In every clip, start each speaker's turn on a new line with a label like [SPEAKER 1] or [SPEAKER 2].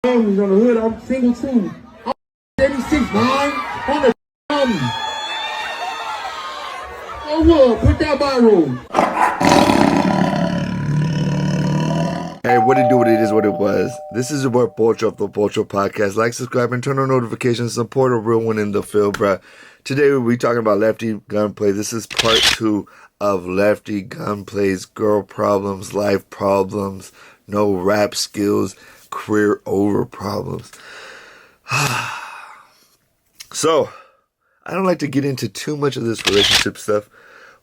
[SPEAKER 1] On the hood, I'm single too. I'm JENNY69 on the Oh, what? Put that viral.
[SPEAKER 2] Hey, what it do, what it is, what it was. This is your boy Pocho of the Pocho Podcast. Like, subscribe, and turn on notifications. Support a real one in the field, bruh. Today we'll be talking about Lefty Gunplay. This is part 2 of Lefty Gunplay's girl problems, life problems, no rap skills, career over problems. So, I don't like to get into too much of this relationship stuff,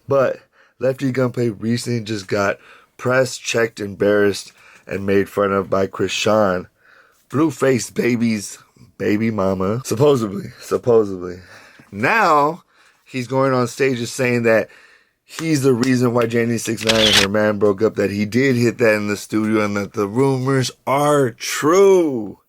[SPEAKER 2] but Lefty Gunplay recently just got pressed, checked, embarrassed, and made fun of by Krishan, Blueface Baby's baby mama, supposedly. Now, he's going on stage just saying that he's the reason why JENNY69 and her man broke up, that he did hit that in the studio, and that the rumors are true.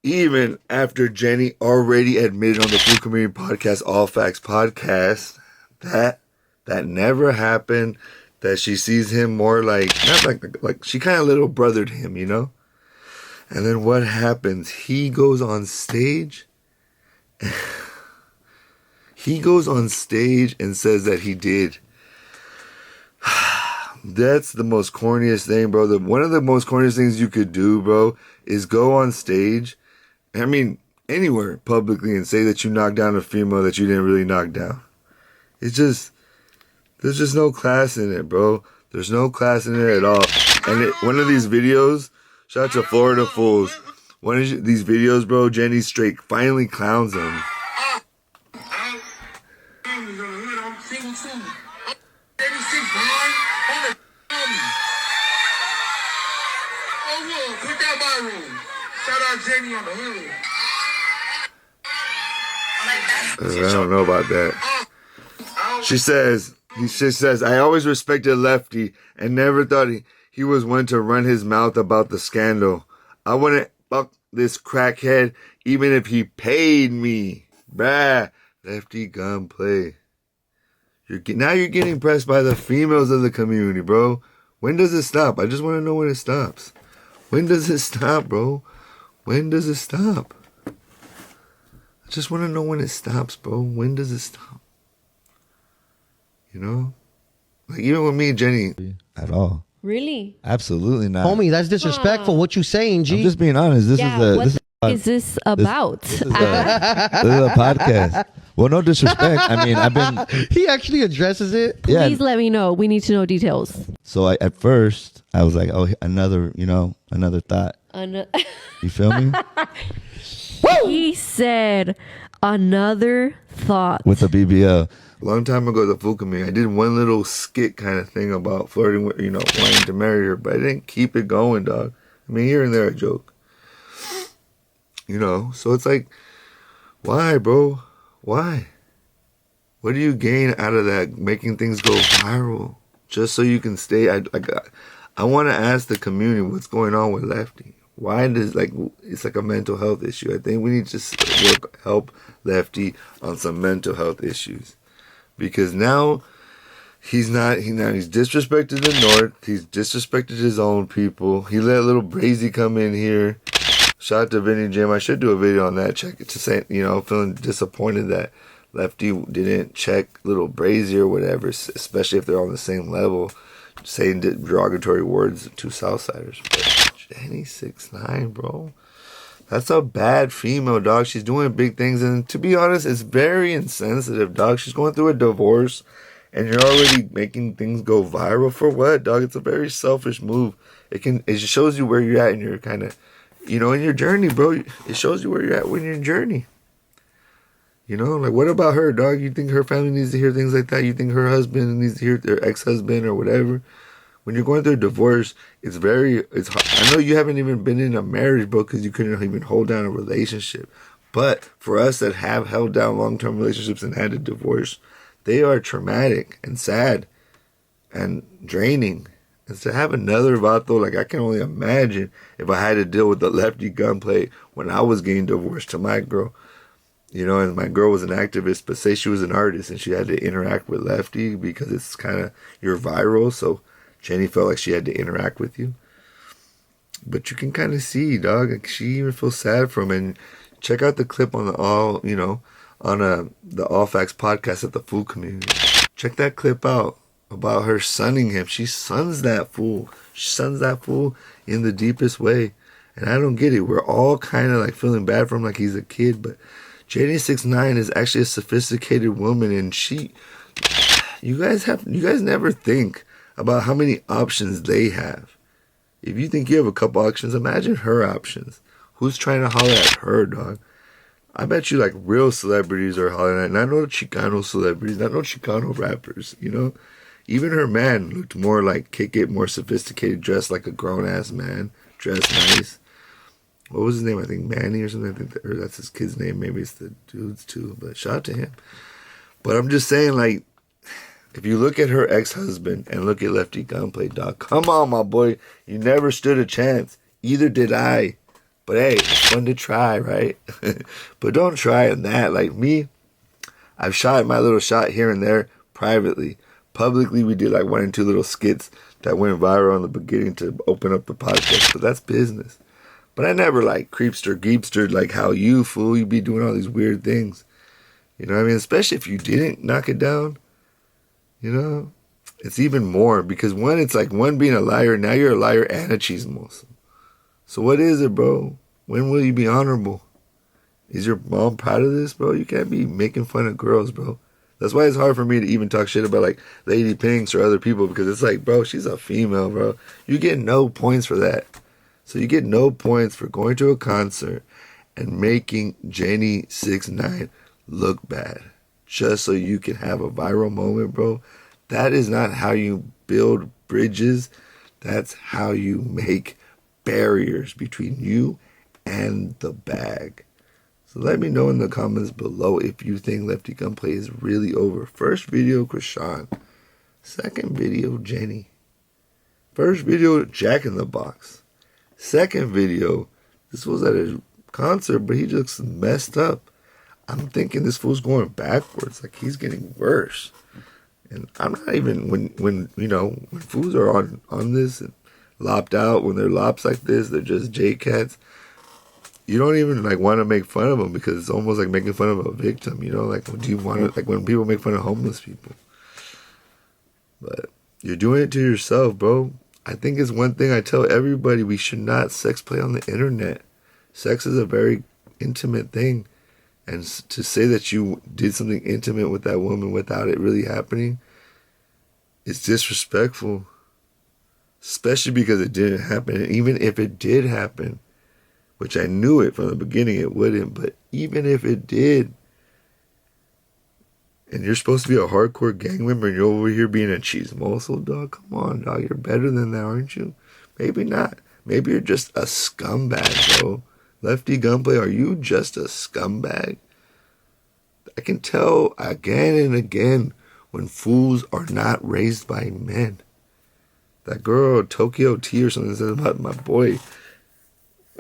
[SPEAKER 2] Even after Jenny already admitted on the Foo Community podcast, All Facts podcast, that never happened, that she sees him more like, not like she kind of little brothered him, you know? And then what happens? He goes on stage. He goes on stage and says that he did. That's the most corniest thing, bro. One of the most corniest things you could do, bro, is go on stage, I mean, anywhere publicly, and say that you knocked down a female that you didn't really knock down. It's just, there's just no class in it, bro. There's no class in it at all. And one of these videos, shout out to Florida Fools. One of these videos, bro, Jenny straight finally clowns him.
[SPEAKER 1] Put that viral. Shout out Jenny on the hood.
[SPEAKER 2] I don't know about that. She says, I always respected Lefty and never thought he was one to run his mouth about the scandal. I wouldn't fuck this crackhead even if he paid me. Bah, Lefty Gunplay. Now you're getting pressed by the females of the community, bro. When does it stop? I just want to know when it stops. When does it stop, bro? When does it stop? I just want to know when it stops, bro. When does it stop? You know? Like, even with me and Jenny.
[SPEAKER 3] At all.
[SPEAKER 4] Really?
[SPEAKER 3] Absolutely not.
[SPEAKER 5] Homie, that's disrespectful. What you saying, G?
[SPEAKER 3] I'm just being honest. This
[SPEAKER 4] Is this about?
[SPEAKER 3] This is a podcast. Well, no disrespect. I mean, I've been...
[SPEAKER 5] He actually addresses it.
[SPEAKER 4] Please let me know. We need to know details.
[SPEAKER 3] So at first, I was like, oh, another thought. You feel me?
[SPEAKER 4] He said another thought.
[SPEAKER 3] With the BBL.
[SPEAKER 2] A long time ago, the Foo Community, I did one little skit kind of thing about flirting with, wanting to marry her, but I didn't keep it going, dog. I mean, here and there, a joke. So it's like, why, bro? Why? What do you gain out of that, making things go viral? Just so you can stay. I want to ask the community what's going on with Lefty. Why does, it's like a mental health issue. I think we need to help Lefty on some mental health issues. Because now he's disrespected the North. He's disrespected his own people. He let little Brazy come in here. Shout out to Vinny Jim. I should do a video on that. Check it to say, feeling disappointed that Lefty didn't check little Brazy or whatever, especially if they're on the same level, saying derogatory words to Southsiders. But JENNY69, bro. That's a bad female, dog. She's doing big things, and to be honest, it's very insensitive, dog. She's going through a divorce, and you're already making things go viral for what, dog? It's a very selfish move. It just shows you where you're at in your kind of, in your journey, bro. It shows you where you're at when you're in journey. What about her, dog? You think her family needs to hear things like that? You think her husband needs to hear their ex-husband or whatever? When you're going through a divorce, it's hard. I know you haven't even been in a marriage, bro, because you couldn't even hold down a relationship. But for us that have held down long-term relationships and had a divorce, they are traumatic and sad and draining. And to have another vato, I can only imagine if I had to deal with the Lefty Gunplay when I was getting divorced to my girl. And my girl was an activist, but say she was an artist and she had to interact with Lefty because it's kind of, you're viral, so Jenny felt like she had to interact with you. but you can kind of see, dog. Like, she even feels sad for him. And check out the clip on the the All Facts podcast at the Foo Community. Check that clip out about her sunning him. She suns that fool. She suns that fool in the deepest way. And I don't get it. We're all kind of like feeling bad for him like he's a kid. But JENNY69 is actually a sophisticated woman. And you guys never think about how many options they have. If you think you have a couple options, imagine her options. Who's trying to holler at her, dog? I bet you like real celebrities are hollering at, not no Chicano celebrities, not no Chicano rappers, you know? Even her man looked more like kick it, more sophisticated, dressed like a grown-ass man, dressed nice. What was his name? I think Manny or something. I think or that's his kid's name. Maybe it's the dude's too, but shout out to him. But I'm just saying, like, if you look at her ex-husband and look at Lefty Gunplay, dog, come on, my boy. You never stood a chance. Either did I. But hey, it's fun to try, right? But don't try in that. Like me, I've shot my little shot here and there privately. Publicly, we did like 1 and 2 little skits that went viral in the beginning to open up the podcast. But that's business. But I never like creepster, geepstered like how you, fool. You be doing all these weird things. You know what I mean? Especially if you didn't knock it down. You know? It's even more. Because one, it's like one being a liar. Now you're a liar and a chismoso. So what is it, bro? When will you be honorable? Is your mom proud of this, bro? You can't be making fun of girls, bro. That's why it's hard for me to even talk shit about like Lady Pinks or other people, because it's like, bro, she's a female, bro. You get no points for that. So you get no points for going to a concert and making JENNY69 look bad just so you can have a viral moment, bro. That is not how you build bridges. That's how you make barriers between you and the bag. So let me know in the comments below if you think Lefty Gunplay is really over. First video, Krishan. Second video, Jenny. First video, Jack in the Box. Second video, this was at a concert, but he looks messed up. I'm thinking this fool's going backwards. Like, he's getting worse. And I'm not even, when fools are on this and lopped out, when they're lops like this, they're just J-cats. You don't even like want to make fun of them because it's almost like making fun of a victim, you know? Like, do you want to, like when people make fun of homeless people? But you're doing it to yourself, bro. I think it's one thing I tell everybody: we should not sex play on the internet. Sex is a very intimate thing. And to say that you did something intimate with that woman without it really happening, it's disrespectful. Especially because it didn't happen. And even if it did happen, which I knew it from the beginning it wouldn't, but even if it did, and you're supposed to be a hardcore gang member and you're over here being a chismoso, dog, come on, dog, you're better than that, aren't you? Maybe not. Maybe you're just a scumbag, bro. Lefty Gunplay, are you just a scumbag? I can tell again and again when fools are not raised by men. That girl, Tokyo T or something, said about my boy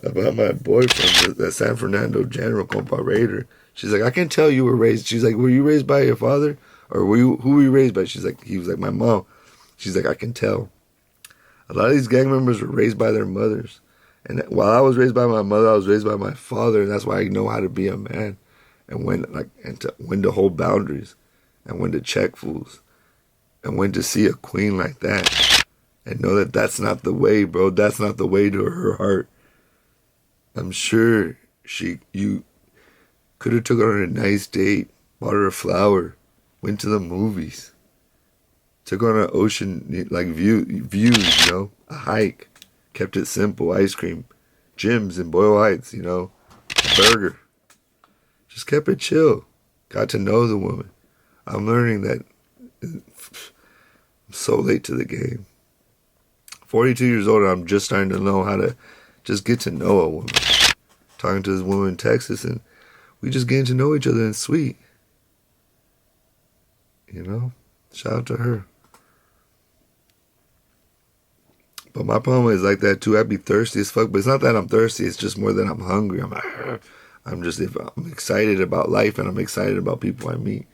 [SPEAKER 2] from the San Fernando General, Compa Raider. She's like, I can tell you were raised. She's like, were you raised by your father? Or who were you raised by? She's like, he was like, my mom. She's like, I can tell. A lot of these gang members were raised by their mothers. And while I was raised by my mother, I was raised by my father. And that's why I know how to be a man. And when to hold boundaries. And when to check fools. And when to see a queen like that. And know that that's not the way, bro. That's not the way to her heart. I'm sure you could have took her on a nice date, bought her a flower, went to the movies, took her on an ocean like views, you know, a hike, kept it simple, ice cream, gyms in Boyle Heights, you know, a burger. Just kept it chill. Got to know the woman. I'm learning that I'm so late to the game. 42 years old, and I'm just starting to know how to just get to know a woman. Talking to this woman in Texas, and we just getting to know each other, and it's sweet. You know? Shout out to her. But my problem is like that too. I'd be thirsty as fuck, but it's not that I'm thirsty. It's just more that I'm hungry. I'm excited about life, and I'm excited about people I meet.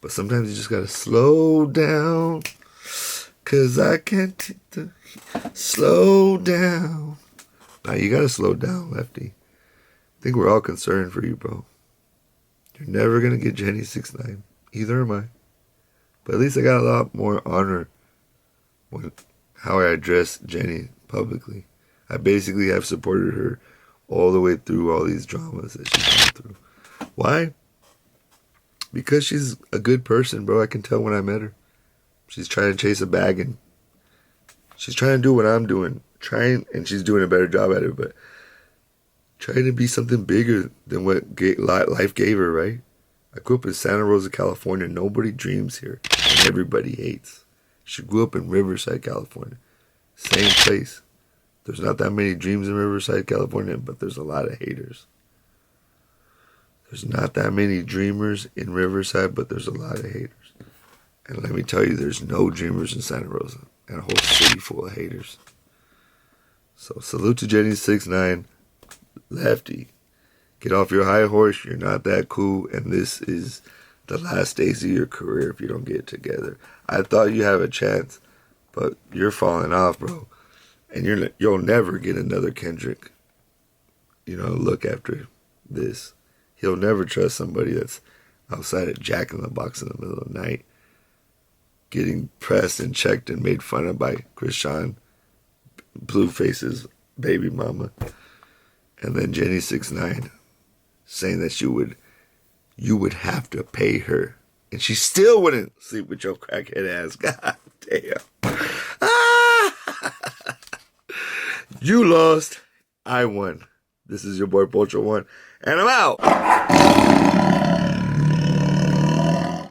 [SPEAKER 2] But sometimes you just gotta slow down. 'Cause I can't slow down. Now you gotta slow down, Lefty. I think we're all concerned for you, bro. You're never gonna get Jenny69. Either am I. But at least I got a lot more honor with how I address Jenny publicly. I basically have supported her all the way through all these dramas that she's gone through. Why? Because she's a good person, bro. I can tell when I met her. She's trying to chase a bag and she's trying to do what I'm doing. And she's doing a better job at it, but trying to be something bigger than what life gave her, right? I grew up in Santa Rosa, California. Nobody dreams here, and everybody hates. She grew up in Riverside, California. Same place. There's not that many dreams in Riverside, California, but there's a lot of haters. There's not that many dreamers in Riverside, but there's a lot of haters. And let me tell you, there's no dreamers in Santa Rosa, and a whole city full of haters. So salute to Jenny69, Lefty. Get off your high horse. You're not that cool, and this is the last days of your career if you don't get it together. I thought you have a chance, but you're falling off, bro. And you'll never get another Kendrick, look after this. He'll never trust somebody that's outside of Jack in the Box in the middle of the night, getting pressed and checked and made fun of by Krishan, Blueface's baby mama, and then Jenny69 saying that you would have to pay her, and she still wouldn't sleep with your crackhead ass. God damn. You lost. I won. This is your boy Pocho One, and I'm out.